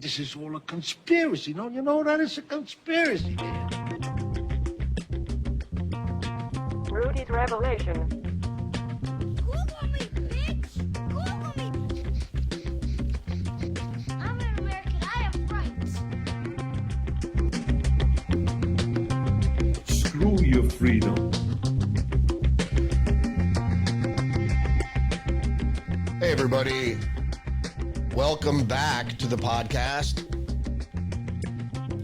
This is all a conspiracy. No, you know that it's a conspiracy, man. Rudy's Revelation. Google me, bitch! Google me! I'm an American. I have rights. Screw your freedom. Hey, everybody. Welcome back to the podcast.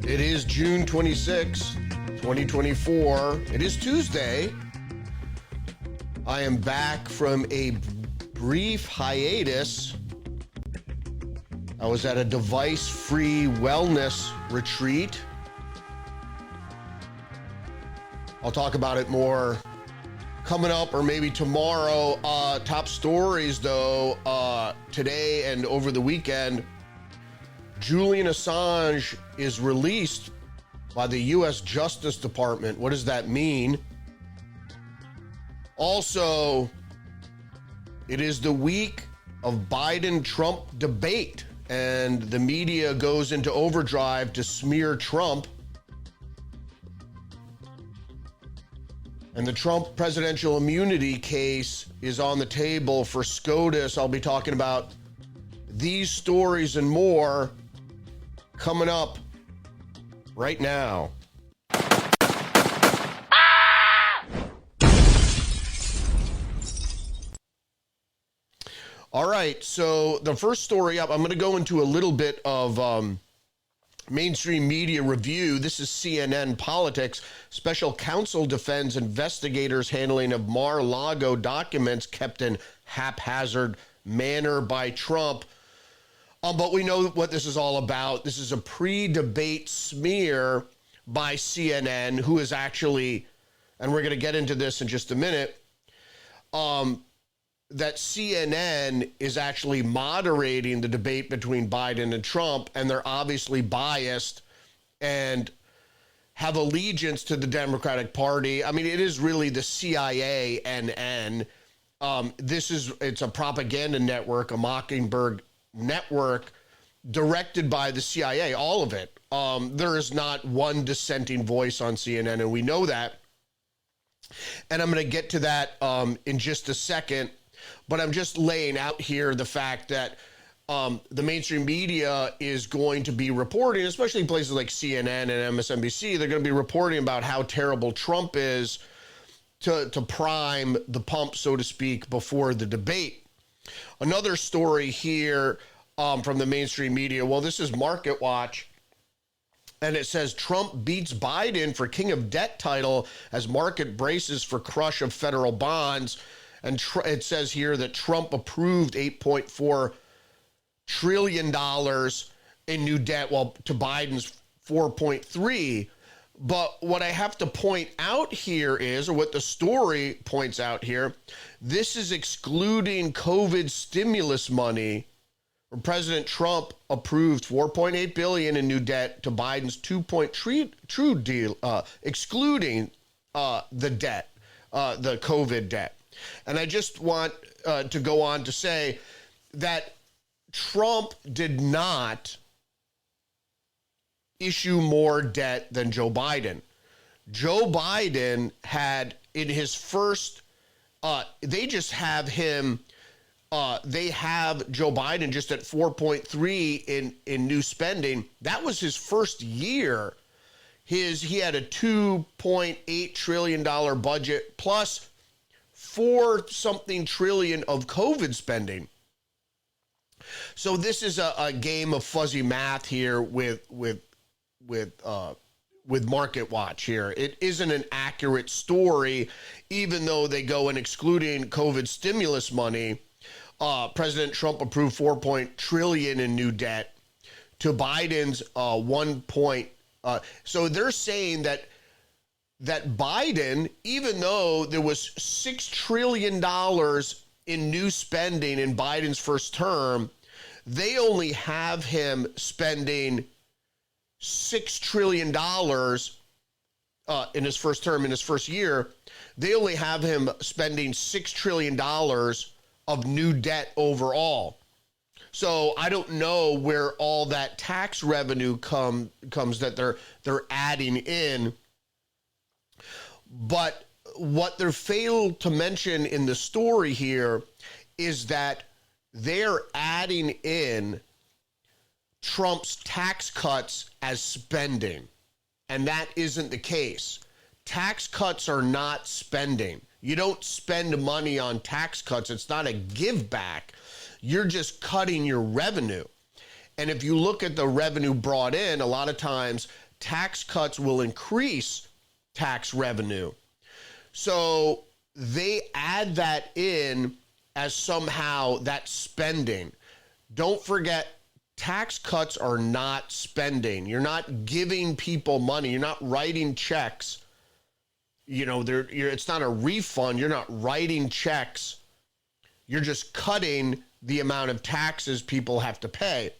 It is June 26, 2024. It is Tuesday. I am back from a brief hiatus. I was at a device-free wellness retreat. I'll talk about it more coming up or maybe tomorrow. Top stories, though, today and over the weekend. Julian Assange is released by the U.S. Justice Department. What does that mean? Also, it is the week of Biden-Trump debate, and the media goes into overdrive to smear Trump. And the Trump presidential immunity case is on the table for SCOTUS. I'll be talking about these stories and more coming up right now. All right, so the first story up, I'm going to go into a little bit of mainstream media review. This is CNN Politics. Special counsel defends investigators' handling of Mar-a-Lago documents kept in haphazard manner by Trump. But we know what this is all about. This is a pre-debate smear by CNN, who is actually, and we're going to get into this in just a minute, that CNN is actually moderating the debate between Biden and Trump, and they're obviously biased and have allegiance to the Democratic Party. I mean, it is really the CIA NN. It's a propaganda network, a Mockingbird network directed by the CIA, all of it. There is not one dissenting voice on CNN, and we know that. And I'm going to get to that in just a second. But I'm just laying out here the fact that the mainstream media is going to be reporting, especially places like CNN and MSNBC, they're going to be reporting about how terrible Trump is to prime the pump, so to speak, before the debate. Another story here from the mainstream media, well, this is Market Watch, and it says Trump beats Biden for King of Debt title as market braces for crush of federal bonds. And it says here that Trump approved $8.4 trillion in new debt, while to Biden's 4.3. But what I have to point out here is, or what the story points out here, this is excluding COVID stimulus money. President Trump approved $4.8 billion in new debt to Biden's $2.3 deal, excluding the debt, the COVID debt. And I just want to go on to say that Trump did not issue more debt than Joe Biden. Joe Biden had in his first, they just have him, they have Joe Biden just at 4.3 in new spending. That was his first year. He had a $2.8 trillion budget plus 4-something trillion of COVID spending. So this is a game of fuzzy math here with Market Watch here. It isn't an accurate story, even though they go and excluding COVID stimulus money. President Trump approved 4 trillion in new debt to Biden's 1 point. So they're saying that Biden, even though there was $6 trillion in new spending in Biden's first term, they only have him spending $6 trillion in his first term, in his first year. They only have him spending $6 trillion of new debt overall. So I don't know where all that tax revenue comes that they're adding in. But what they're failed to mention in the story here is that they're adding in Trump's tax cuts as spending. And that isn't the case. Tax cuts are not spending. You don't spend money on tax cuts. It's not a give back. You're just cutting your revenue. And if you look at the revenue brought in, a lot of times tax cuts will increase tax revenue. So they add that in as somehow that's spending. Don't forget, tax cuts are not spending. You're not giving people money. You're not writing checks. You know, it's not a refund. You're not writing checks. You're just cutting the amount of taxes people have to pay.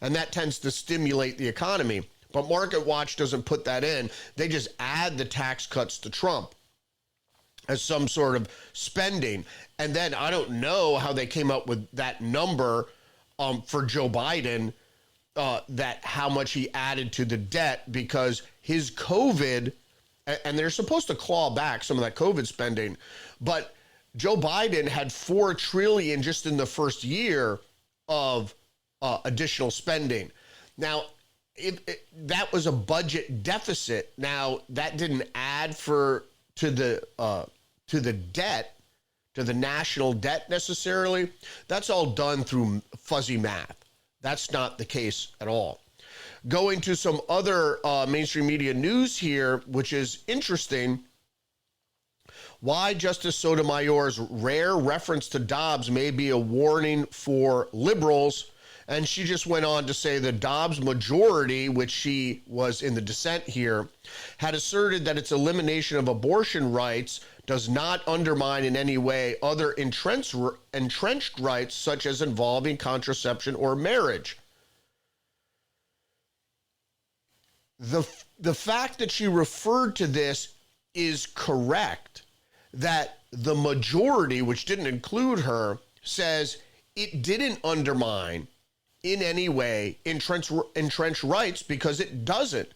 And that tends to stimulate the economy. But Market Watch doesn't put that in. They just add the tax cuts to Trump as some sort of spending. And then I don't know how they came up with that number for Joe Biden, that how much he added to the debt, because his COVID, and they're supposed to claw back some of that COVID spending, but Joe Biden had $4 trillion just in the first year of additional spending. Now, that was a budget deficit. Now, that didn't add to the debt, to the national debt necessarily. That's all done through fuzzy math. That's not the case at all. Going to some other mainstream media news here, which is interesting. Why Justice Sotomayor's rare reference to Dobbs may be a warning for liberals. And she just went on to say the Dobbs majority, which she was in the dissent here, had asserted that its elimination of abortion rights does not undermine in any way other entrenched rights, such as involving contraception or marriage. The fact that she referred to this is correct, that the majority, which didn't include her, says it didn't undermine in any way entrenched rights, because it doesn't.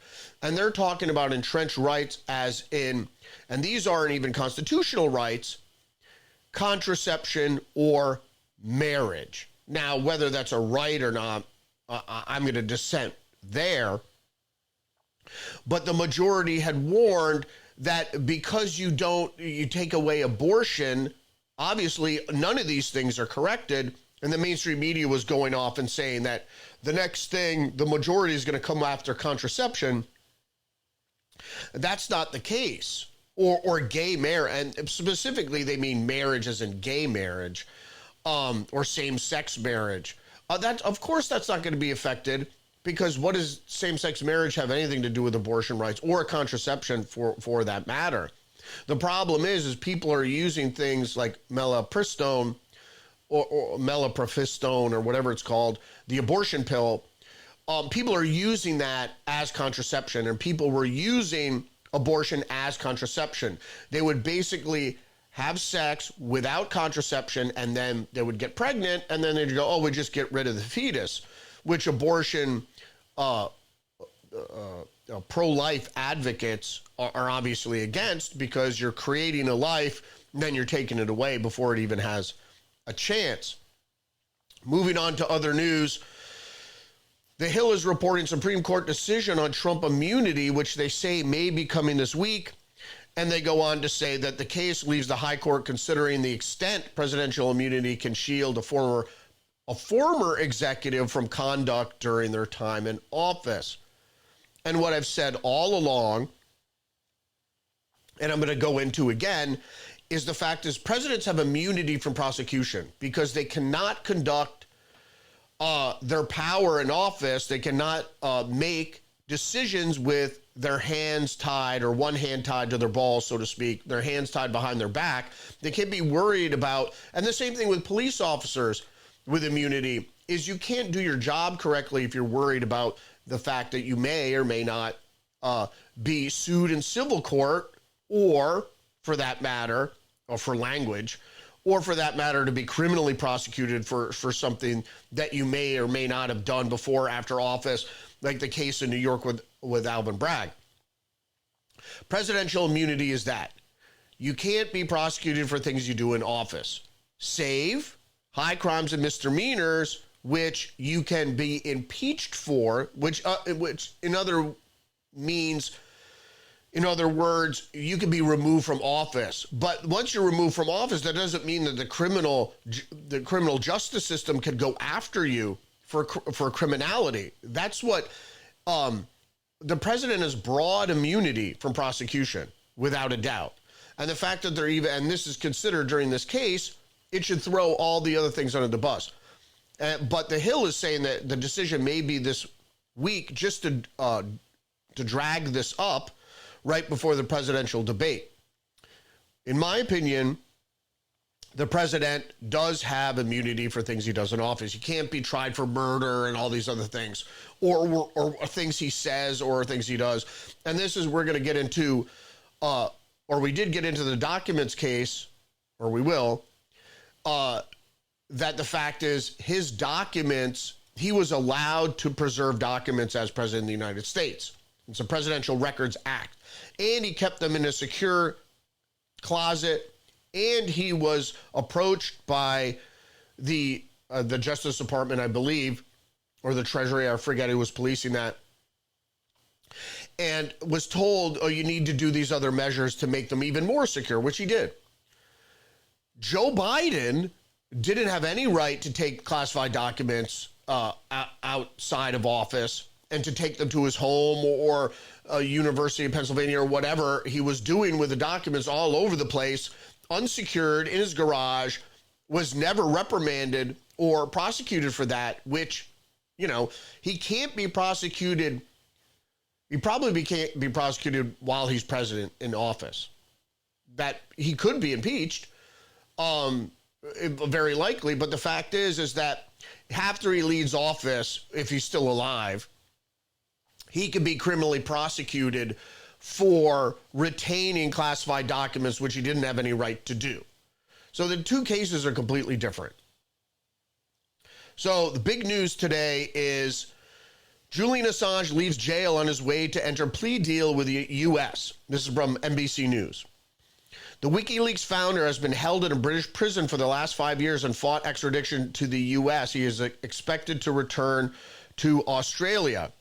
And they're talking about entrenched rights as in, and these aren't even constitutional rights, contraception or marriage. Now, whether that's a right or not, I'm going to dissent there. But the majority had warned that because you take away abortion, obviously none of these things are corrected. And the mainstream media was going off and saying that the next thing, the majority is going to come after contraception. That's not the case. Or gay marriage, and specifically they mean marriage as in gay marriage, or same-sex marriage. That, of course, that's not going to be affected, because what does same-sex marriage have anything to do with abortion rights or contraception for that matter? The problem is people are using things like melapristone or melaprofistone or whatever it's called, the abortion pill. People are using that as contraception, and people were using abortion as contraception. They would basically have sex without contraception, and then they would get pregnant, and then they'd go, oh, we just get rid of the fetus, which abortion pro-life advocates are obviously against, because you're creating a life, then you're taking it away before it even has a chance. Moving on to other news. The Hill is reporting Supreme Court decision on Trump immunity, which they say may be coming this week. And they go on to say that the case leaves the high court considering the extent presidential immunity can shield a former executive from conduct during their time in office. And what I've said all along, and I'm going to go into again, is the fact is presidents have immunity from prosecution because they cannot conduct their power in office. They cannot make decisions with their hands tied, or one hand tied to their balls, so to speak, their hands tied behind their back. They can't be worried about, and the same thing with police officers with immunity, is you can't do your job correctly if you're worried about the fact that you may or may not be sued in civil court, or for that matter, or for language, or for that matter, to be criminally prosecuted for something that you may or may not have done before or after office, like the case in New York with Alvin Bragg. Presidential immunity is that. You can't be prosecuted for things you do in office, save high crimes and misdemeanors, which you can be impeached for, which in other words, you can be removed from office. But once you're removed from office, that doesn't mean that the criminal justice system could go after you for criminality. That's what the president has broad immunity from prosecution, without a doubt. And the fact that they're even, and this is considered during this case, it should throw all the other things under the bus. But the Hill is saying that the decision may be this week, just to drag this up right before the presidential debate. In my opinion, the president does have immunity for things he does in office. He can't be tried for murder and all these other things, or things he says or things he does. And this is, we're going to get into, or we did get into the documents case, or we will, that the fact is his documents, he was allowed to preserve documents as president of the United States. It's a Presidential Records Act. And he kept them in a secure closet. And he was approached by the Justice Department, I believe, or the Treasury, I forget who was policing that, and was told, oh, you need to do these other measures to make them even more secure, which he did. Joe Biden didn't have any right to take classified documents outside of office and to take them to his home or a University of Pennsylvania or whatever he was doing with the documents all over the place, unsecured in his garage, was never reprimanded or prosecuted for that, which, you know, he can't be prosecuted. He probably can't be prosecuted while he's president in office. That he could be impeached, very likely. But the fact is that after he leaves office, if he's still alive, he could be criminally prosecuted for retaining classified documents, which he didn't have any right to do. So the two cases are completely different. So the big news today is Julian Assange leaves jail on his way to enter plea deal with the U.S. This is from NBC News. The Wikileaks founder has been held in a British prison for the last 5 years and fought extradition to the U.S. He is expected to return to Australia.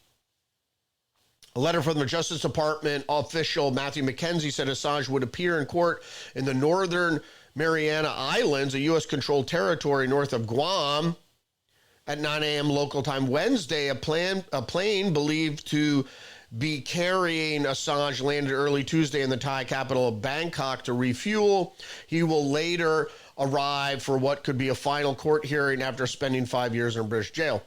A letter from the Justice Department official Matthew McKenzie said Assange would appear in court in the Northern Mariana Islands, a U.S.-controlled territory north of Guam, at 9 a.m. local time Wednesday. A plane believed to be carrying Assange landed early Tuesday in the Thai capital of Bangkok to refuel. He will later arrive for what could be a final court hearing after spending 5 years in a British jail.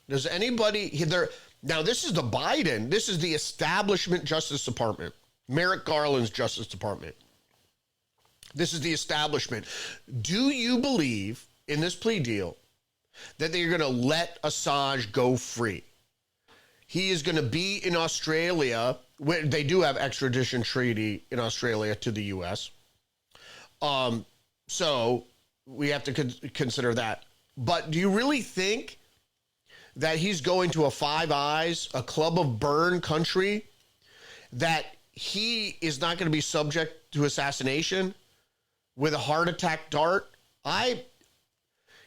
Does anybody there? Now, this is the Biden. This is the establishment Justice Department, Merrick Garland's Justice Department. This is the establishment. Do you believe in this plea deal that they're going to let Assange go free? He is going to be in Australia. They do have extradition treaty in Australia to the U.S. So we have to consider that. But do you really think that he's going to a Five Eyes, a club of burn country, that he is not going to be subject to assassination with a heart attack dart?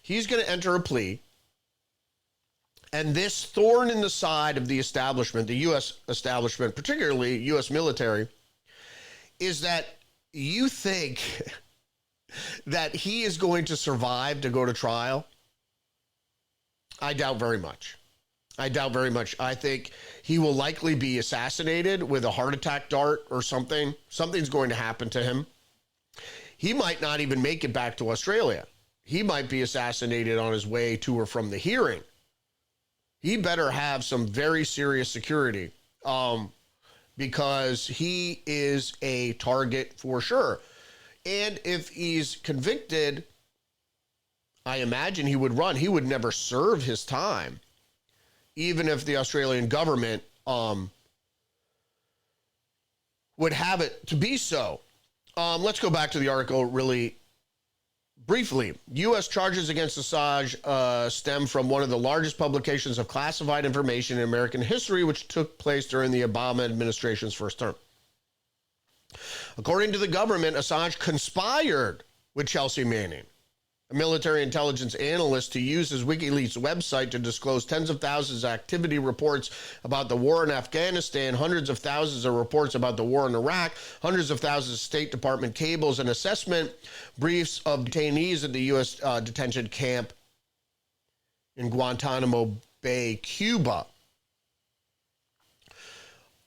He's going to enter a plea. And this thorn in the side of the establishment, the U.S. establishment, particularly U.S. military, is that you think that he is going to survive to go to trial? I doubt very much. I doubt very much. I think he will likely be assassinated with a heart attack dart or something. Something's going to happen to him. He might not even make it back to Australia. He might be assassinated on his way to or from the hearing. He better have some very serious security, because he is a target for sure. And if he's convicted, I imagine he would run. He would never serve his time, even if the Australian government would have it to be so. Let's go back to the article really briefly, U.S. charges against Assange stem from one of the largest publications of classified information in American history, which took place during the Obama administration's first term. According to the government, Assange conspired with Chelsea Manning, a military intelligence analyst, to use his Wikileaks website to disclose tens of thousands of activity reports about the war in Afghanistan, hundreds of thousands of reports about the war in Iraq, hundreds of thousands of State Department cables and assessment briefs of detainees at the U.S. Detention camp in Guantanamo Bay, Cuba.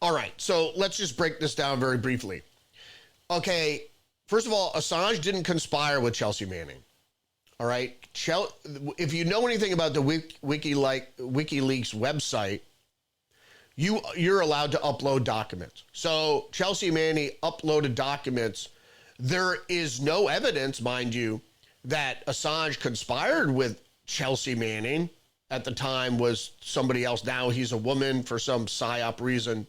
All right, so let's just break this down very briefly. Okay, first of all, Assange didn't conspire with Chelsea Manning. All right, if you know anything about the Wikileaks website, you're allowed to upload documents. So Chelsea Manning uploaded documents. There is no evidence, mind you, that Assange conspired with Chelsea Manning. At the time was somebody else. Now he's a woman for some psyop reason.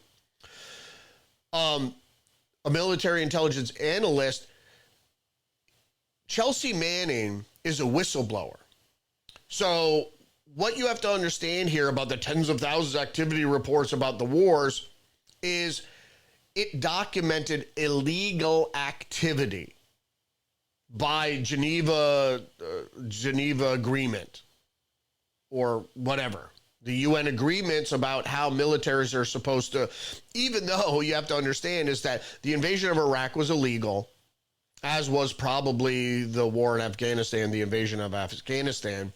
A military intelligence analyst. Chelsea Manning is a whistleblower. So what you have to understand here about the tens of thousands of activity reports about the wars is it documented illegal activity by Geneva agreement or whatever. The UN agreements about how militaries are supposed to, even though you have to understand is that the invasion of Iraq was illegal, as was probably the war in Afghanistan, the invasion of Afghanistan.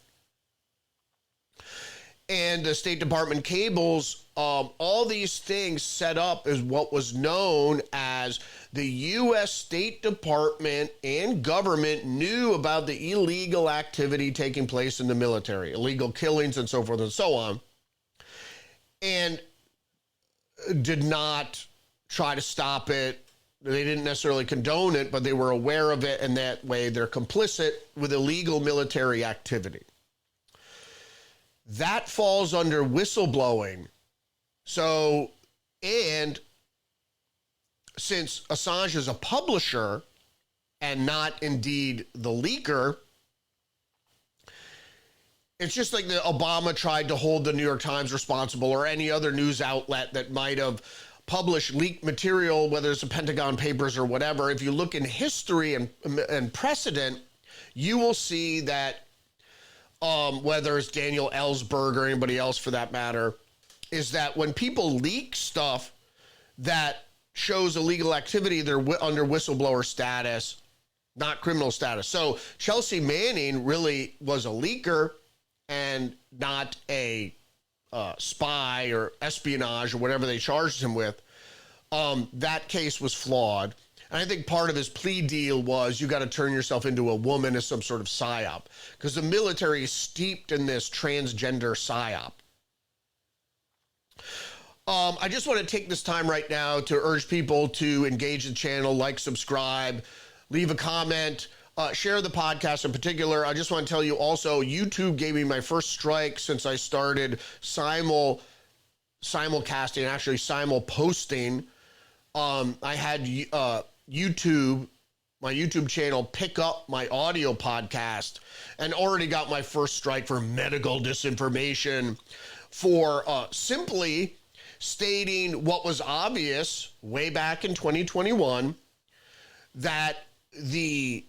And the State Department cables, all these things set up as what was known as the U.S. State Department and government knew about the illegal activity taking place in the military, illegal killings and so forth and so on, and did not try to stop it. They didn't necessarily condone it, but they were aware of it, and that way they're complicit with illegal military activity. That falls under whistleblowing. So, and since Assange is a publisher and not indeed the leaker, it's just like the Obama tried to hold the New York Times responsible or any other news outlet that might have published leaked material, whether it's the Pentagon Papers or whatever. If you look in history and precedent, you will see that whether it's Daniel Ellsberg or anybody else for that matter, is that when people leak stuff that shows illegal activity, they're under whistleblower status, not criminal status. So Chelsea Manning really was a leaker and not a spy or espionage or whatever they charged him with. That case was flawed. And I think part of his plea deal was you got to turn yourself into a woman as some sort of psyop, because the military is steeped in this transgender psyop. I just want to take this time right now to urge people to engage the channel, like, subscribe, leave a comment, share the podcast in particular. I just want to tell you also, YouTube gave me my first strike since I started simulcasting, actually simul posting. I had YouTube, my YouTube channel, pick up my audio podcast and already got my first strike for medical disinformation, for simply stating what was obvious way back in 2021, that a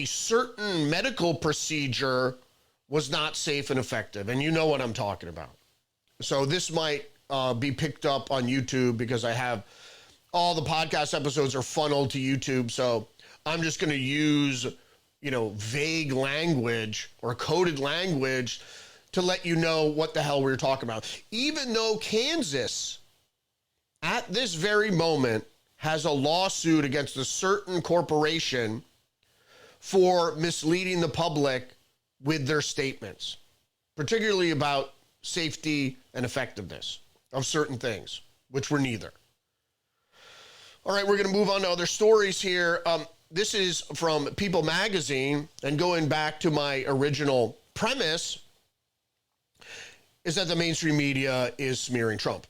certain medical procedure was not safe and effective. And you know what I'm talking about. So this might be picked up on YouTube because I have all the podcast episodes are funneled to YouTube. So I'm just going to use, vague language or coded language to let you know what the hell we're talking about. Even though Kansas, at this very moment, has a lawsuit against a certain corporation for misleading the public with their statements, particularly about safety and effectiveness of certain things, which were neither. All right, we're going to move on to other stories here. This is from People Magazine, and going back to my original premise is that the mainstream media is smearing Trump.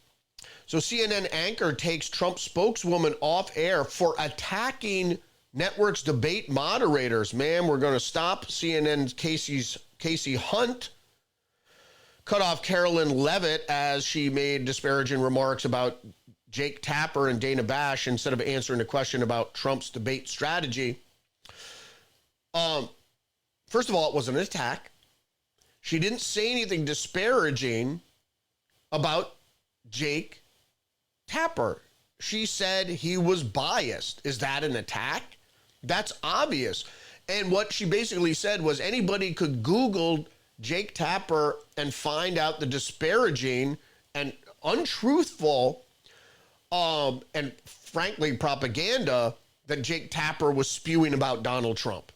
So CNN anchor takes Trump spokeswoman off air for attacking network's debate moderators. Ma'am, we're going to stop CNN's Casey Hunt, cut off Carolyn Levitt as she made disparaging remarks about Jake Tapper and Dana Bash instead of answering a question about Trump's debate strategy. First of all, it wasn't an attack. She didn't say anything disparaging about Jake Tapper. She said he was biased. Is that an attack? That's obvious. And what she basically said was anybody could Google Jake Tapper and find out the disparaging and untruthful and frankly propaganda that Jake Tapper was spewing about Donald Trump.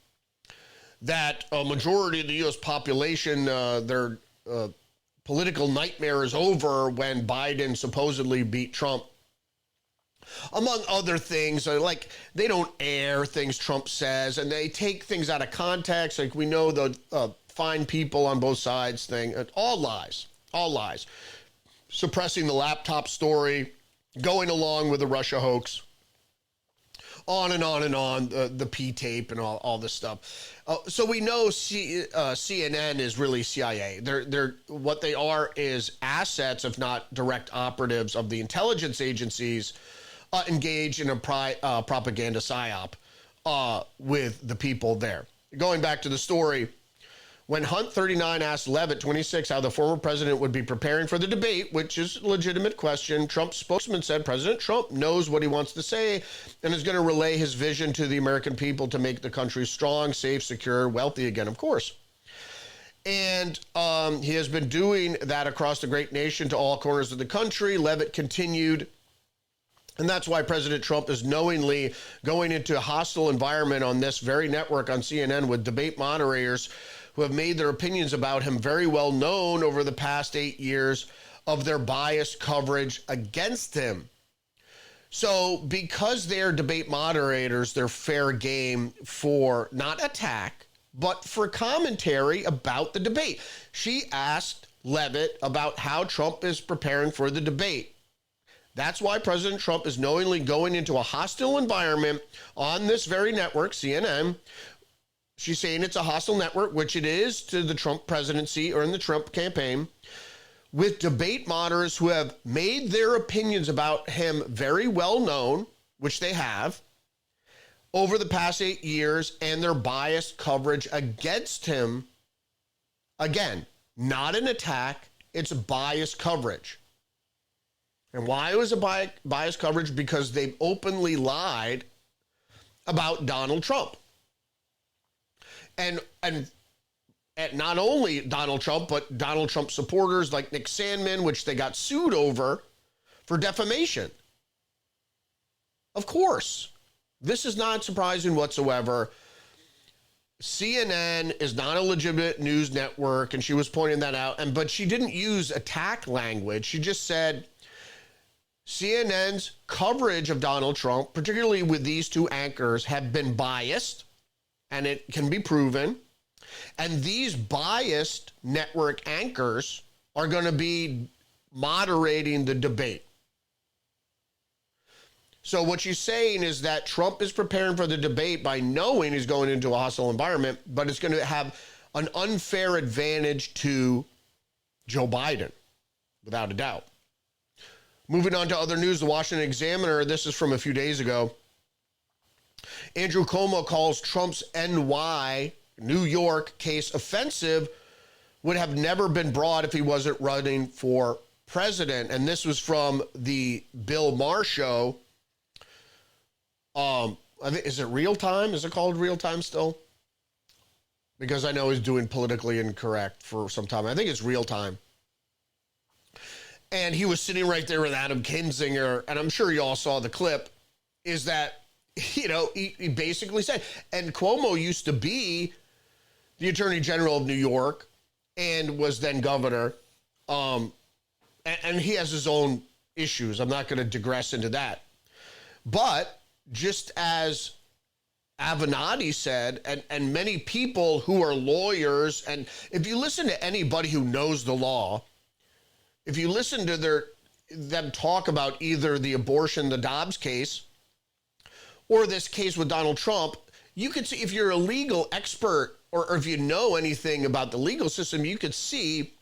That a majority of the U.S. population, their political nightmare is over when Biden supposedly beat Trump. Among other things, like they don't air things Trump says, and they take things out of context. Like we know the fine people on both sides thing, all lies, suppressing the laptop story, going along with the Russia hoax, on and on and on, the P tape and all this stuff. So we know CNN is really CIA. They're what they are is assets, if not direct operatives of the intelligence agencies engaged in a propaganda psyop with the people there. Going back to the story, when Hunt 39 asked Levitt 26 how the former president would be preparing for the debate, which is a legitimate question, Trump's spokesman said President Trump knows what he wants to say and is going to relay his vision to the American people to make the country strong, safe, secure, wealthy again, of course. And he has been doing that across the great nation to all corners of the country. Levitt continued. And that's why President Trump is knowingly going into a hostile environment on this very network on CNN with debate moderators who have made their opinions about him very well known over the past 8 years of their biased coverage against him. So because they're debate moderators, they're fair game for not attack, but for commentary about the debate. She asked Levitt about how Trump is preparing for the debate. That's why President Trump is knowingly going into a hostile environment on this very network, CNN. She's saying it's a hostile network, which it is to the Trump presidency or in the Trump campaign, with debate moderators who have made their opinions about him very well known, which they have, over the past 8 years, and their biased coverage against him. Again, not an attack, it's biased coverage. And why it was a biased coverage? Because they've openly lied about Donald Trump. And not only Donald Trump, but Donald Trump supporters like Nick Sandmann, which they got sued over for defamation. Of course, this is not surprising whatsoever. CNN is not a legitimate news network, and she was pointing that out. But she didn't use attack language. She just said CNN's coverage of Donald Trump, particularly with these two anchors, have been biased, and it can be proven. And these biased network anchors are going to be moderating the debate. So what she's saying is that Trump is preparing for the debate by knowing he's going into a hostile environment, but it's going to have an unfair advantage to Joe Biden, without a doubt. Moving on to other news, the Washington Examiner, this is from a few days ago. Andrew Cuomo calls Trump's New York case offensive, would have never been brought if he wasn't running for president. And this was from the Bill Maher show. Is it Real Time? Is it called Real Time still? Because I know he's doing politically incorrect for some time. I think it's Real Time. And he was sitting right there with Adam Kinzinger, and I'm sure you all saw the clip, is that, you know, he basically said, and Cuomo used to be the Attorney General of New York and was then governor, and he has his own issues. I'm not going to digress into that. But just as Avenatti said, and many people who are lawyers, and if you listen to anybody who knows the law, if you listen to them talk about either the abortion, the Dobbs case, or this case with Donald Trump, you could see, if you're a legal expert or if you know anything about the legal system, you could see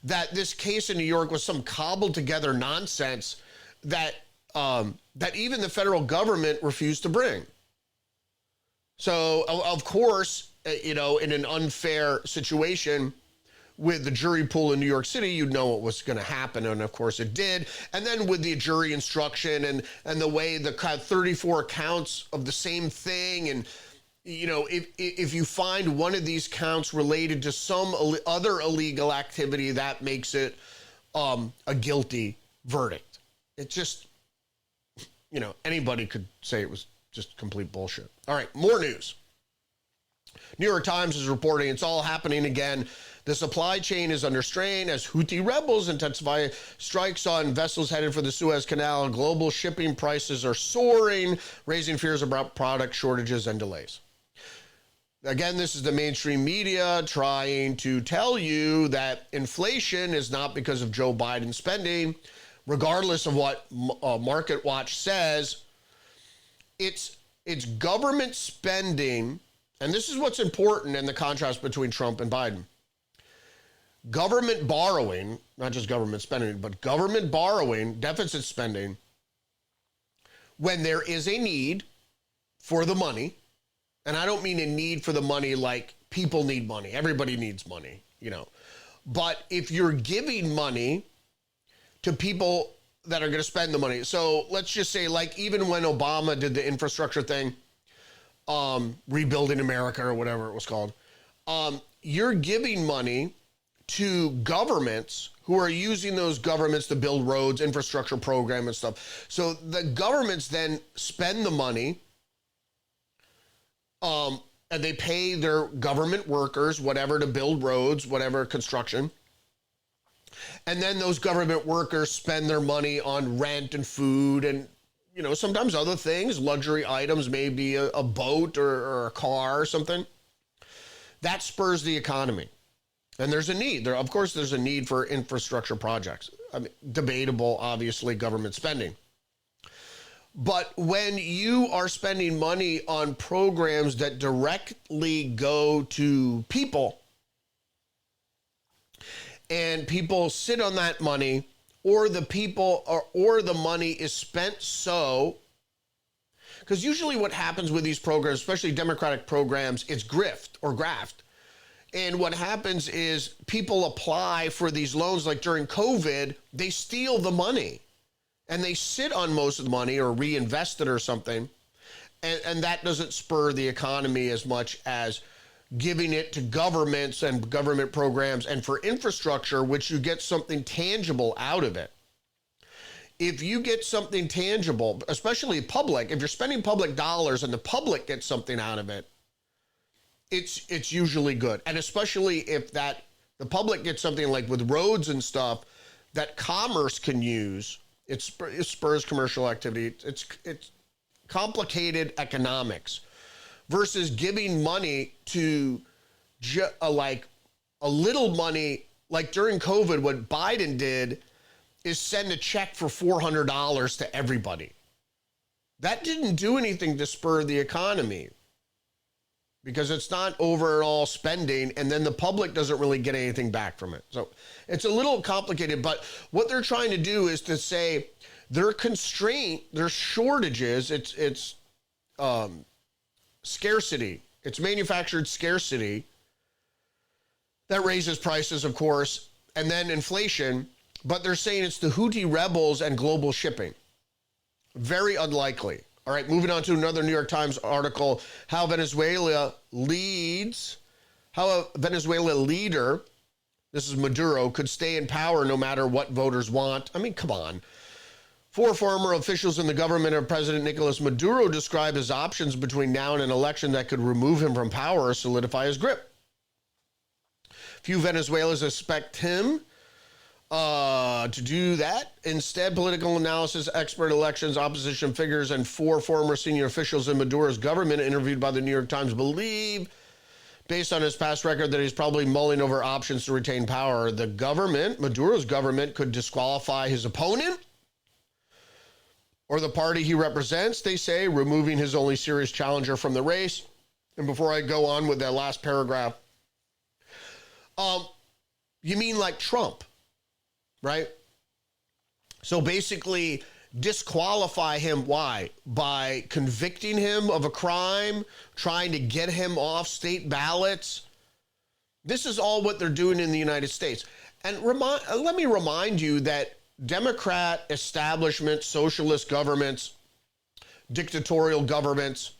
that this case in New York was some cobbled together nonsense that that even the federal government refused to bring. So, of course, you know, in an unfair situation with the jury pool in New York City, you'd know what was going to happen, and of course it did. And then with the jury instruction and the way the 34 counts of the same thing, and you know, if you find one of these counts related to some other illegal activity, that makes it a guilty verdict. It just, you know, anybody could say it was just complete bullshit. All right, more news. New York Times is reporting it's all happening again. The supply chain is under strain as Houthi rebels intensify strikes on vessels headed for the Suez Canal. Global shipping prices are soaring, raising fears about product shortages and delays. Again, this is the mainstream media trying to tell you that inflation is not because of Joe Biden spending, regardless of what Market Watch says. It's government spending, and this is what's important in the contrast between Trump and Biden. Government borrowing, not just government spending, but government borrowing, deficit spending, when there is a need for the money, and I don't mean a need for the money like people need money. Everybody needs money, you know. But if you're giving money to people that are going to spend the money. So let's just say, like, even when Obama did the infrastructure thing, Rebuilding America or whatever it was called, you're giving money to governments who are using those governments to build roads, infrastructure program and stuff. So the governments then spend the money, and they pay their government workers, whatever, to build roads, whatever, construction. And then those government workers spend their money on rent and food and, you know, sometimes other things, luxury items, maybe a boat or a car or something. That spurs the economy. And there's a need. Of course, there's a need for infrastructure projects. I mean, debatable, obviously, government spending. But when you are spending money on programs that directly go to people, and people sit on that money, or the people or the money is spent so, because usually what happens with these programs, especially Democratic programs, it's grift or graft. And what happens is people apply for these loans, like during COVID, they steal the money and they sit on most of the money or reinvest it or something. And that doesn't spur the economy as much as giving it to governments and government programs and for infrastructure, which you get something tangible out of it. If you get something tangible, especially public, if you're spending public dollars and the public gets something out of it, it's usually good. And especially if the public gets something like with roads and stuff that commerce can use, it spurs commercial activity. It's complicated economics versus giving money to like a little money. Like during COVID, what Biden did is send a check for $400 to everybody. That didn't do anything to spur the economy because it's not overall spending, and then the public doesn't really get anything back from it. So it's a little complicated, but what they're trying to do is to say their constraint, their shortages, it's scarcity. It's manufactured scarcity that raises prices, of course, and then inflation, but they're saying it's the Houthi rebels and global shipping. Very unlikely. All right, moving on to another New York Times article, how a Venezuela leader, this is Maduro, could stay in power no matter what voters want. I mean, come on. 4 former officials in the government of President Nicolas Maduro describe his options between now and an election that could remove him from power or solidify his grip. Few Venezuelans expect him to do that. Instead, political analysis, expert elections, opposition figures, and 4 former senior officials in Maduro's government interviewed by the New York Times believe, based on his past record, that he's probably mulling over options to retain power. The government, Maduro's government, could disqualify his opponent or the party he represents, they say, removing his only serious challenger from the race. And before I go on with that last paragraph, you mean like Trump, right? So basically disqualify him. Why? By convicting him of a crime, trying to get him off state ballots. This is all what they're doing in the United States. And let me remind you that Democrat establishment, socialist governments, dictatorial governments,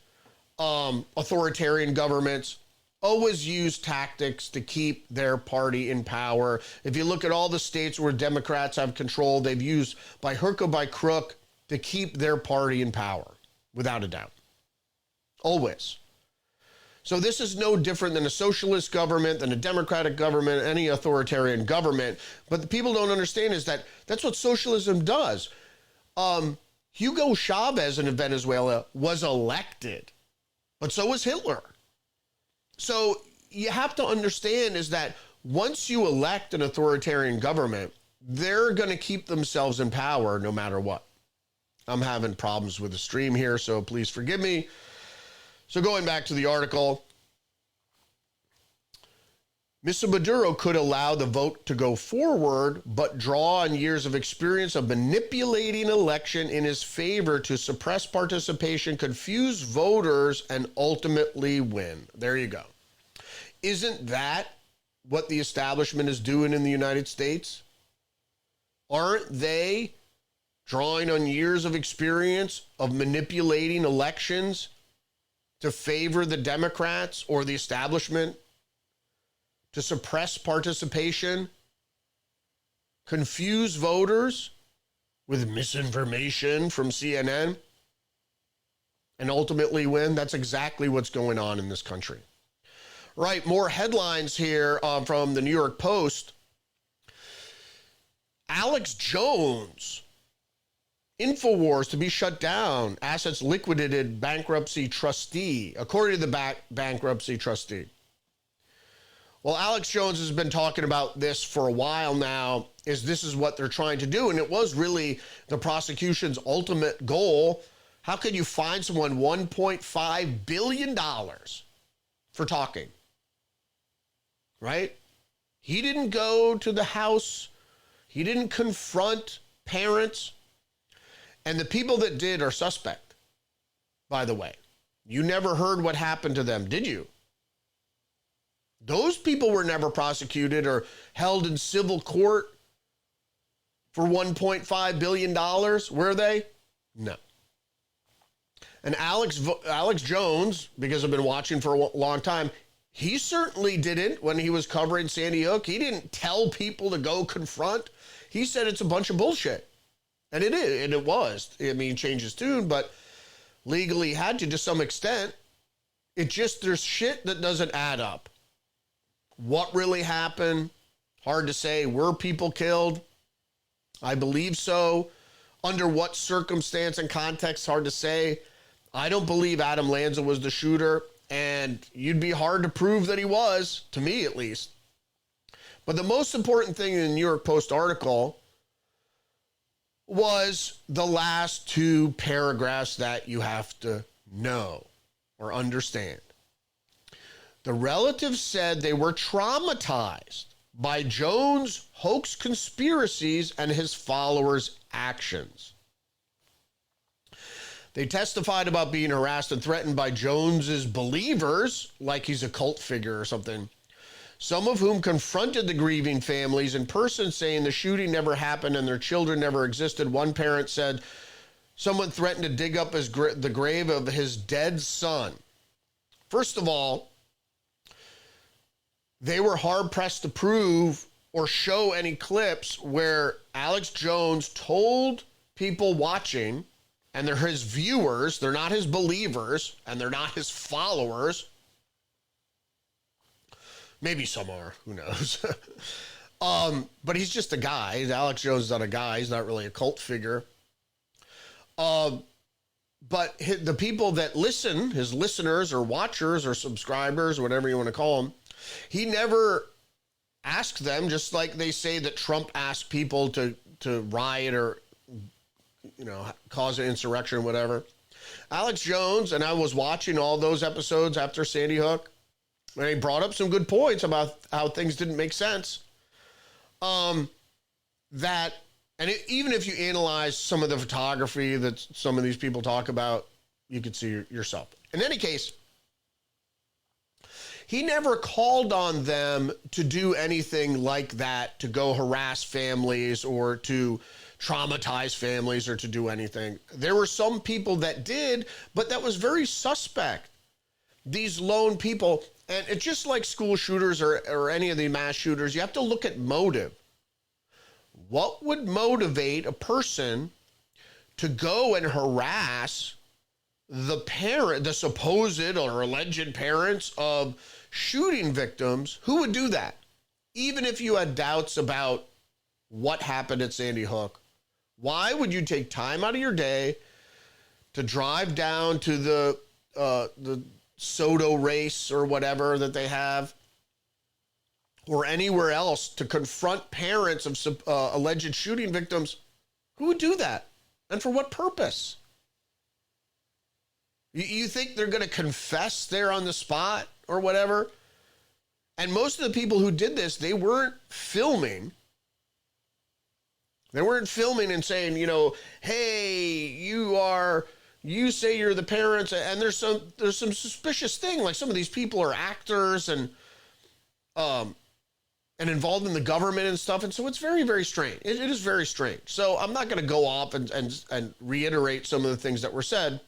authoritarian governments always use tactics to keep their party in power. If you look at all the states where Democrats have control, they've used by hook or by crook to keep their party in power, without a doubt. Always. So this is no different than a socialist government, than a democratic government, any authoritarian government. But the people don't understand is that that's what socialism does. Hugo Chavez in Venezuela was elected, but so was Hitler. So you have to understand is that once you elect an authoritarian government, they're going to keep themselves in power no matter what. I'm having problems with the stream here, so please forgive me. So going back to the article, Mr. Maduro could allow the vote to go forward, but draw on years of experience of manipulating election in his favor to suppress participation, confuse voters, and ultimately win. There you go. Isn't that what the establishment is doing in the United States? Aren't they drawing on years of experience of manipulating elections to favor the Democrats or the establishment, to suppress participation, confuse voters with misinformation from CNN, and ultimately win? That's exactly what's going on in this country. Right, more headlines here from the New York Post. Alex Jones, InfoWars to be shut down, assets liquidated, bankruptcy trustee, according to the bankruptcy trustee. Well, Alex Jones has been talking about this for a while now, this is what they're trying to do, and it was really the prosecution's ultimate goal. How can you fine someone $1.5 billion for talking? Right? He didn't go to the house. He didn't confront parents. And the people that did are suspect, by the way. You never heard what happened to them, did you? Those people were never prosecuted or held in civil court for $1.5 billion, were they? No. And Alex Jones, because I've been watching for a long time, he certainly didn't when he was covering Sandy Hook. He didn't tell people to go confront. He said it's a bunch of bullshit. And it is, and it was. I mean, change his tune, but legally had to some extent. It just, there's shit that doesn't add up. What really happened? Hard to say. Were people killed? I believe so. Under what circumstance and context? Hard to say. I don't believe Adam Lanza was the shooter, and you'd be hard to prove that he was, to me at least. But the most important thing in the New York Post article was the last two paragraphs that you have to know or understand. The relatives said they were traumatized by Jones' hoax conspiracies and his followers' actions. They testified about being harassed and threatened by Jones's believers, like he's a cult figure or something, some of whom confronted the grieving families in person, saying the shooting never happened and their children never existed. One parent said someone threatened to dig up the grave of his dead son. First of all, they were hard-pressed to prove or show any clips where Alex Jones told people watching, and they're his viewers, they're not his believers, and they're not his followers. Maybe some are, who knows? But he's just a guy. Alex Jones is not a guy. He's not really a cult figure. But the people that listen, his listeners or watchers or subscribers, whatever you want to call them, he never asked them, just like they say that Trump asked people to riot or cause an insurrection or whatever. Alex Jones, and I was watching all those episodes after Sandy Hook, and he brought up some good points about how things didn't make sense. Even if you analyze some of the photography that some of these people talk about, you could see yourself. In any case, he never called on them to do anything like that, to go harass families or to traumatize families or to do anything. There were some people that did, but that was very suspect. These lone people, and it's just like school shooters or any of the mass shooters, you have to look at motive. What would motivate a person to go and harass the supposed or alleged parents of shooting victims? Who would do that? Even if you had doubts about what happened at Sandy Hook, why would you take time out of your day to drive down to the Soto race or whatever that they have, or anywhere else, to confront parents of alleged shooting victims? Who would do that? And for what purpose? You think they're going to confess there on the spot or whatever? And most of the people who did this, they weren't filming. They weren't filming and saying, hey, you say you're the parents, and there's some suspicious thing. Like, some of these people are actors and involved in the government and stuff. And so it's very, very strange. It is very strange. So I'm not going to go off and reiterate some of the things that were said,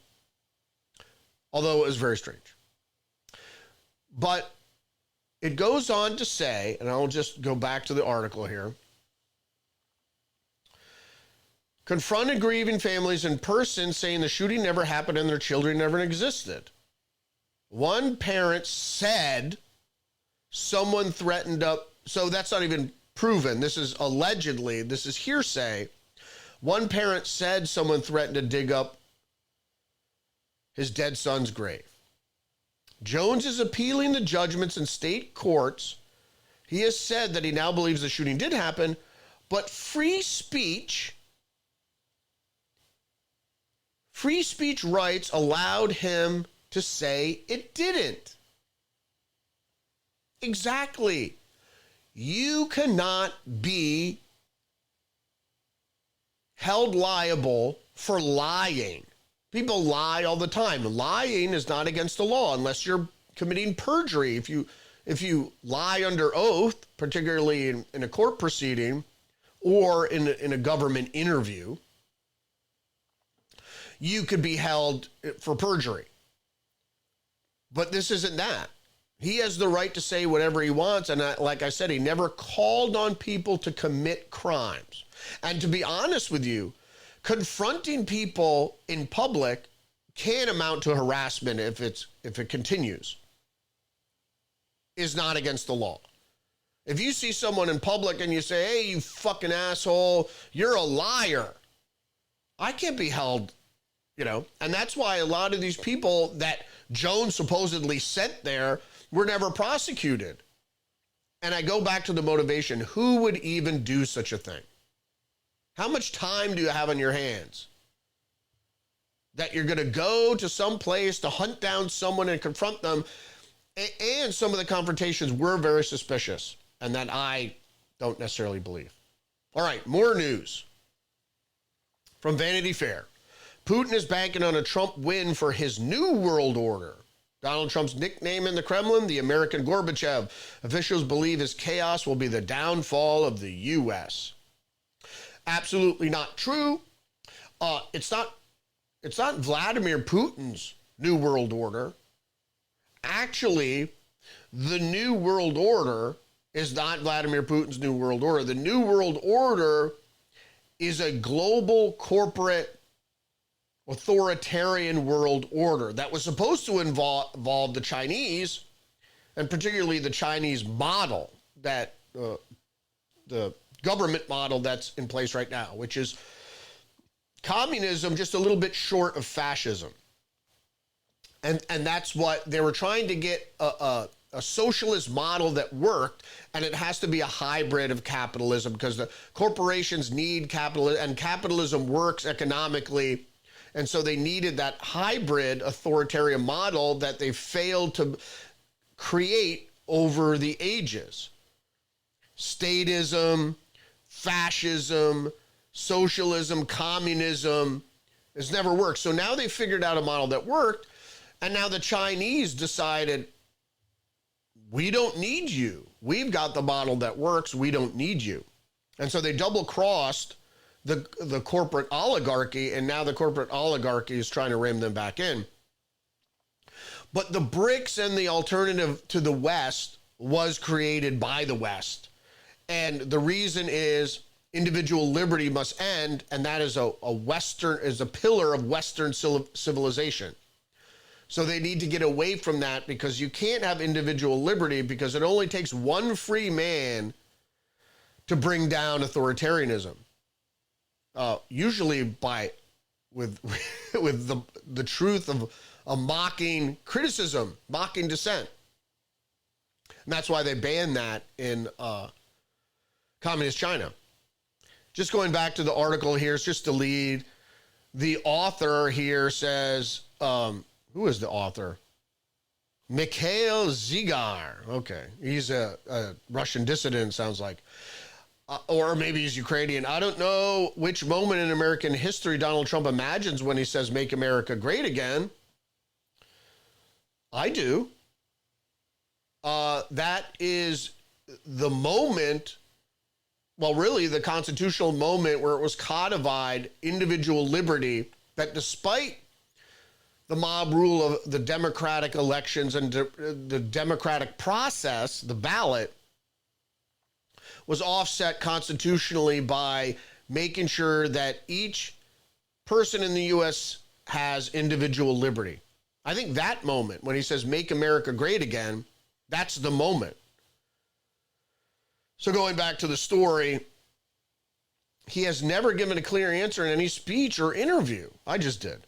although it was very strange. But it goes on to say, and I'll just go back to the article here, confronted grieving families in person, saying the shooting never happened and their children never existed. One parent said someone threatened up, so that's not even proven. This is allegedly, this is hearsay. One parent said someone threatened to dig up his dead son's grave. Jones is appealing the judgments in state courts. He has said that he now believes the shooting did happen, but free speech rights allowed him to say it didn't. Exactly. You cannot be held liable for lying. People lie all the time. Lying is not against the law unless you're committing perjury. If you lie under oath, particularly in a court proceeding or in a government interview, you could be held for perjury. But this isn't that. He has the right to say whatever he wants. And like I said, he never called on people to commit crimes. And to be honest with you, confronting people in public can amount to harassment if it continues. Is not against the law. If you see someone in public and you say, hey, you fucking asshole, you're a liar, I can't be held, and that's why a lot of these people that Jones supposedly sent there were never prosecuted. And I go back to the motivation. Who would even do such a thing? How much time do you have on your hands that you're going to go to some place to hunt down someone and confront them? And some of the confrontations were very suspicious, and that I don't necessarily believe. All right, more news from Vanity Fair. Putin is banking on a Trump win for his new world order. Donald Trump's nickname in the Kremlin, the American Gorbachev. Officials believe his chaos will be the downfall of the U.S. Absolutely not true. It's not Vladimir Putin's new world order. Actually, the new world order is not Vladimir Putin's new world order. The new world order is a global corporate authoritarian world order that was supposed to involve the Chinese, and particularly the Chinese model, that the government model that's in place right now, which is communism just a little bit short of fascism. And that's what they were trying to get a socialist model that worked, and it has to be a hybrid of capitalism because the corporations need capitalism, and capitalism works economically. And so they needed that hybrid authoritarian model that they failed to create over the ages. Statism, fascism, socialism, communism has never worked. So now they figured out a model that worked, and now the Chinese decided, we don't need you. We've got the model that works. We don't need you. And so they double-crossed the corporate oligarchy, and now the corporate oligarchy is trying to ram them back in. But the BRICS and the alternative to the West was created by the West. And the reason is individual liberty must end, and that is a pillar of Western civilization. So they need to get away from that, because you can't have individual liberty, because it only takes one free man to bring down authoritarianism. Usually with the truth of a mocking criticism, mocking dissent. And that's why they banned that in communist China. Just going back to the article here, it's just to lead. The author here says, who is the author? Mikhail Zygar. Okay, he's a Russian dissident, sounds like. Or maybe he's Ukrainian. I don't know which moment in American history Donald Trump imagines when he says, "Make America Great Again." I do. That is the moment, well, really the constitutional moment where it was codified individual liberty, that despite the mob rule of the democratic elections and the democratic process, the ballot, was offset constitutionally by making sure that each person in the U.S. has individual liberty. I think that moment, when he says, "Make America Great Again," that's the moment. So going back to the story, he has never given a clear answer in any speech or interview. I just did.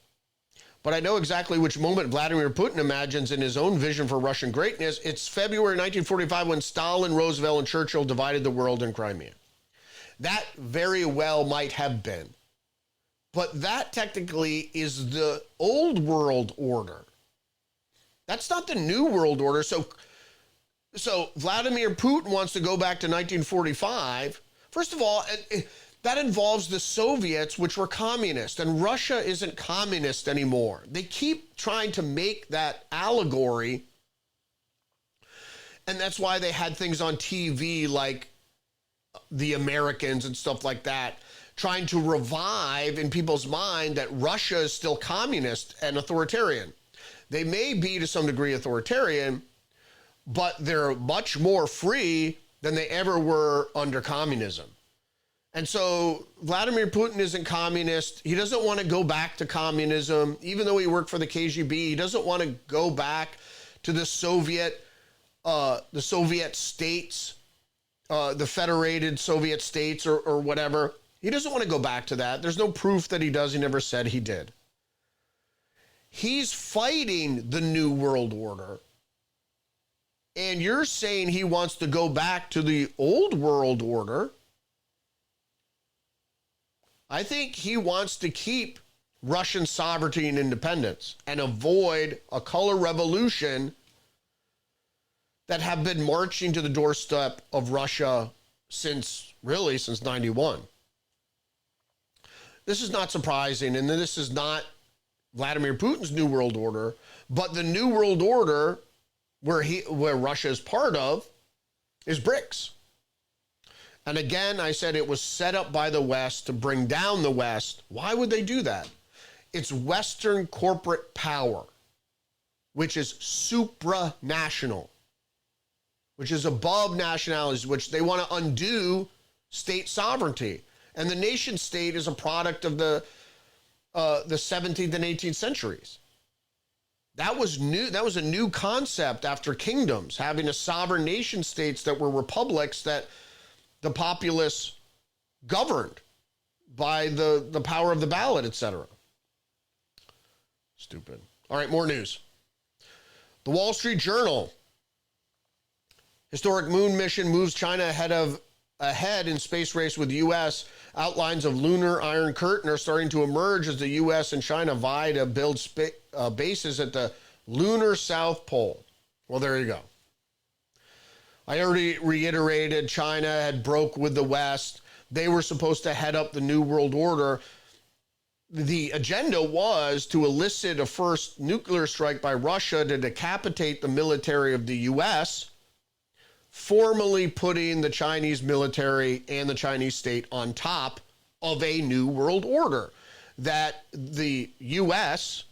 But I know exactly which moment Vladimir Putin imagines in his own vision for Russian greatness. It's February 1945, when Stalin, Roosevelt, and Churchill divided the world in Crimea. That very well might have been. But that technically is the old world order. That's not the new world order. So Vladimir Putin wants to go back to 1945. First of all, that involves the Soviets, which were communist, and Russia isn't communist anymore. They keep trying to make that allegory, and that's why they had things on TV like The Americans and stuff like that, trying to revive in people's mind that Russia is still communist and authoritarian. They may be to some degree authoritarian, but they're much more free than they ever were under communism. And so Vladimir Putin isn't communist. He doesn't want to go back to communism. Even though he worked for the KGB, he doesn't want to go back to the Soviet states, the federated Soviet states or whatever. He doesn't want to go back to that. There's no proof that he does. He never said he did. He's fighting the New World Order. And you're saying he wants to go back to the old world order. I think he wants to keep Russian sovereignty and independence and avoid a color revolution that have been marching to the doorstep of Russia since 91. This is not surprising, and this is not Vladimir Putin's New World Order, but the New World Order where Russia is part of is BRICS. And again, I said it was set up by the West to bring down the West. Why would they do that? It's Western corporate power, which is supranational, which is above nationalities, which they want to undo state sovereignty. And the nation state is a product of the 17th and 18th centuries. That was new. That was a new concept after kingdoms, having a sovereign nation states that were republics that the populace governed by the power of the ballot, etc. Stupid. All right, more news. The Wall Street Journal Historic moon mission moves China ahead in space race with the U.S. Outlines of lunar Iron Curtain are starting to emerge as the U.S. and China vie to build bases at the lunar South Pole. Well, there you go. I already reiterated China had broke with the West. They were supposed to head up the New World Order. The agenda was to elicit a first nuclear strike by Russia to decapitate the military of the U.S., formally putting the Chinese military and the Chinese state on top of a new world order that the U.S.,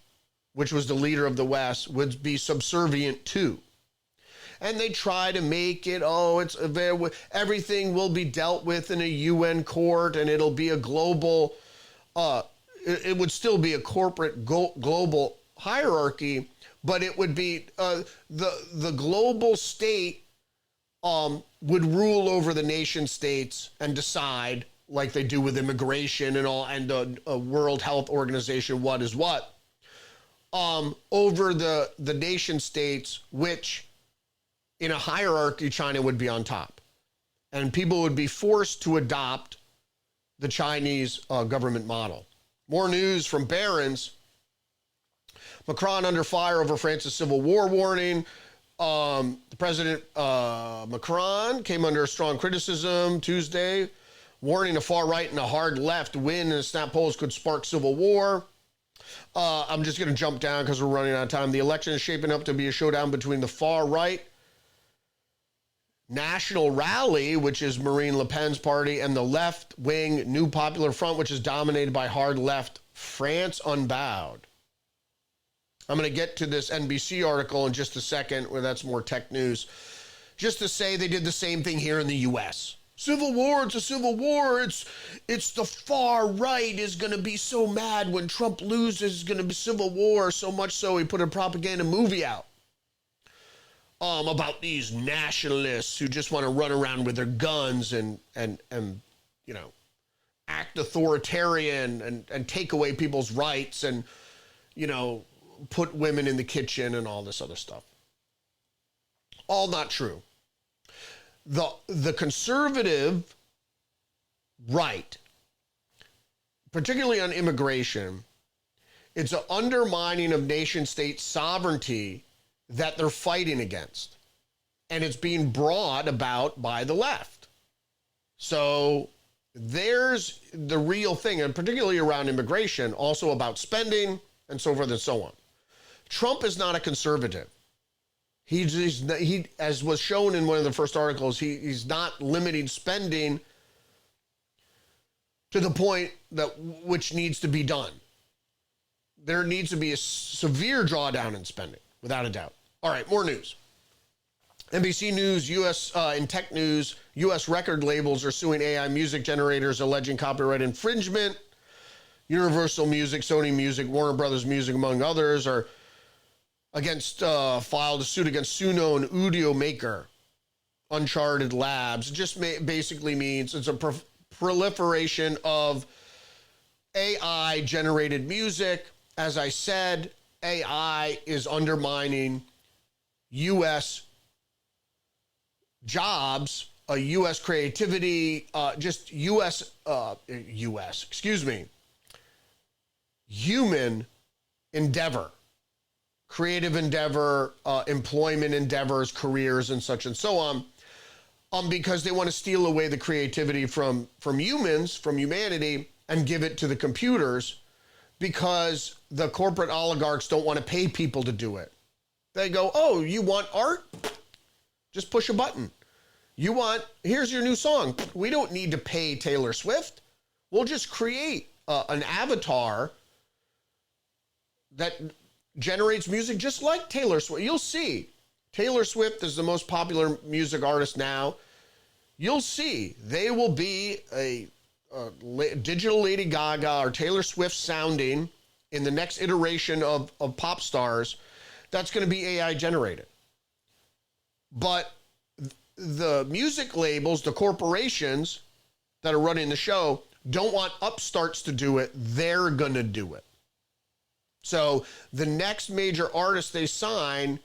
which was the leader of the West, would be subservient to. And they try to make it, everything will be dealt with in a UN court, and it'll be a global, it would still be a corporate global hierarchy, but it would be the global state would rule over the nation states and decide, like they do with immigration and all, and the World Health Organization, what is what, over the nation states, which in a hierarchy, China would be on top. And people would be forced to adopt the Chinese government model. More news from Barron's. Macron under fire over France's civil war warning. President Macron came under strong criticism Tuesday, warning a far right and a hard left win in the snap polls could spark civil war. I'm just going to jump down because we're running out of time. The election is shaping up to be a showdown between the far right National Rally, which is Marine Le Pen's party, and the left-wing New Popular Front, which is dominated by hard left France Unbowed. I'm going to get to this NBC article in just a second, where that's more tech news. Just to say they did the same thing here in the U.S. Civil war, it's a civil war. It's the far right is going to be so mad when Trump loses. It's going to be civil war, so much so he put a propaganda movie out about these nationalists who just want to run around with their guns and you know, act authoritarian and take away people's rights and, you know, put women in the kitchen and all this other stuff. All not true. The conservative right, particularly on immigration, it's an undermining of nation state sovereignty that they're fighting against. And it's being brought about by the left. So there's the real thing, and particularly around immigration, also about spending and so forth and so on. Trump is not a conservative. He as was shown in one of the first articles, he's not limiting spending to the point that which needs to be done. There needs to be a severe drawdown in spending, without a doubt. All right, more news. NBC News, U.S. In tech news, U.S. record labels are suing AI music generators alleging copyright infringement. Universal Music, Sony Music, Warner Brothers Music, among others, are filed a suit against Suno and Udio Maker, Uncharted Labs. It just basically means it's a proliferation of AI-generated music. As I said, AI is undermining U.S. jobs, U.S. creativity, human endeavor, creative endeavor, employment endeavors, careers, and such and so on, because they want to steal away the creativity from humans, from humanity, and give it to the computers, because the corporate oligarchs don't want to pay people to do it. They go, oh, you want art? Just push a button. Here's your new song. We don't need to pay Taylor Swift. We'll just create an avatar that generates music just like Taylor Swift. You'll see. Taylor Swift is the most popular music artist now. You'll see. They will be a digital Lady Gaga or Taylor Swift sounding in the next iteration of pop stars. That's going to be AI generated. But the music labels, the corporations that are running the show, don't want upstarts to do it. They're going to do it. So the next major artist they sign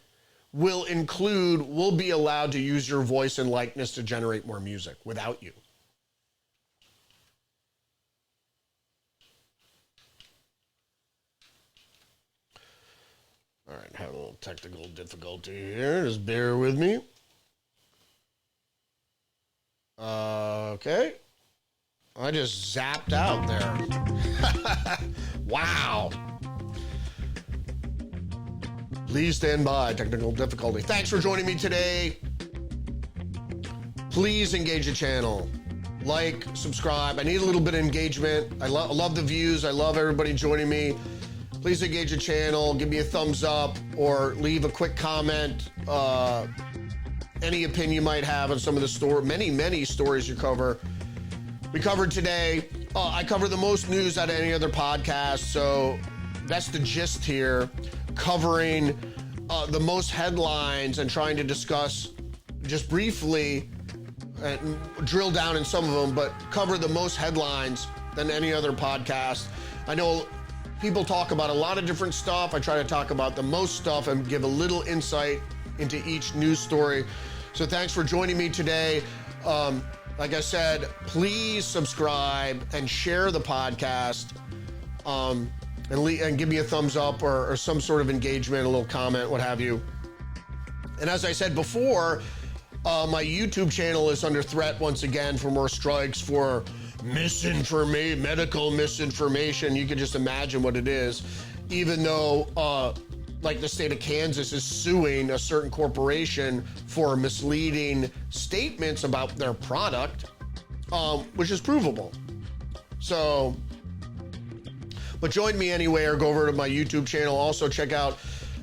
will be allowed to use your voice and likeness to generate more music without you. All right, have a little technical difficulty here. Just bear with me. Okay. I just zapped out there. Wow. Please stand by. Technical difficulty. Thanks for joining me today. Please engage the channel. Like, subscribe. I need a little bit of engagement. I love the views. I love everybody joining me. Please engage the channel. Give me a thumbs up or leave a quick comment. Any opinion you might have on some of the many stories we covered today. I cover the most news out of any other podcast, so that's the gist here. Covering the most headlines and trying to discuss just briefly and drill down in some of them, but cover the most headlines than any other podcast. I know people talk about a lot of different stuff. I try to talk about the most stuff and give a little insight into each news story. So thanks for joining me today. Like I said, please subscribe and share the podcast, and give me a thumbs up or some sort of engagement, a little comment, what have you. And as I said before, my YouTube channel is under threat once again for more strikes for medical misinformation. You can just imagine what it is. Even though, like the state of Kansas is suing a certain corporation for misleading statements about their product, which is provable. So, but join me anyway or go over to my YouTube channel. Also check out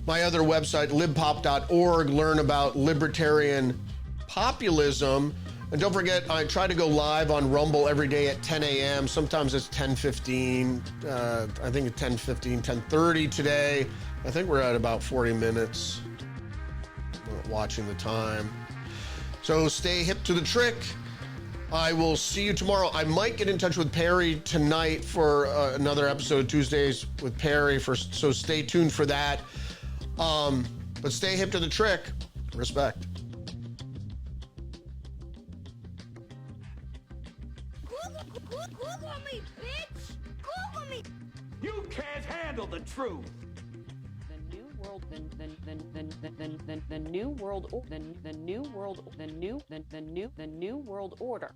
my other website, libpop.org, learn about libertarian populism. And don't forget, I try to go live on Rumble every day at 10 a.m. Sometimes it's 10:15. I think it's 10:15, 10:30 today. I think we're at about 40 minutes. I'm not watching the time. So stay hip to the trick. I will see you tomorrow. I might get in touch with Perry tonight for another episode of Tuesdays with Perry. So stay tuned for that. But stay hip to the trick. Respect. Google me, bitch! Google me! You can't handle the truth. The new world, the new world order.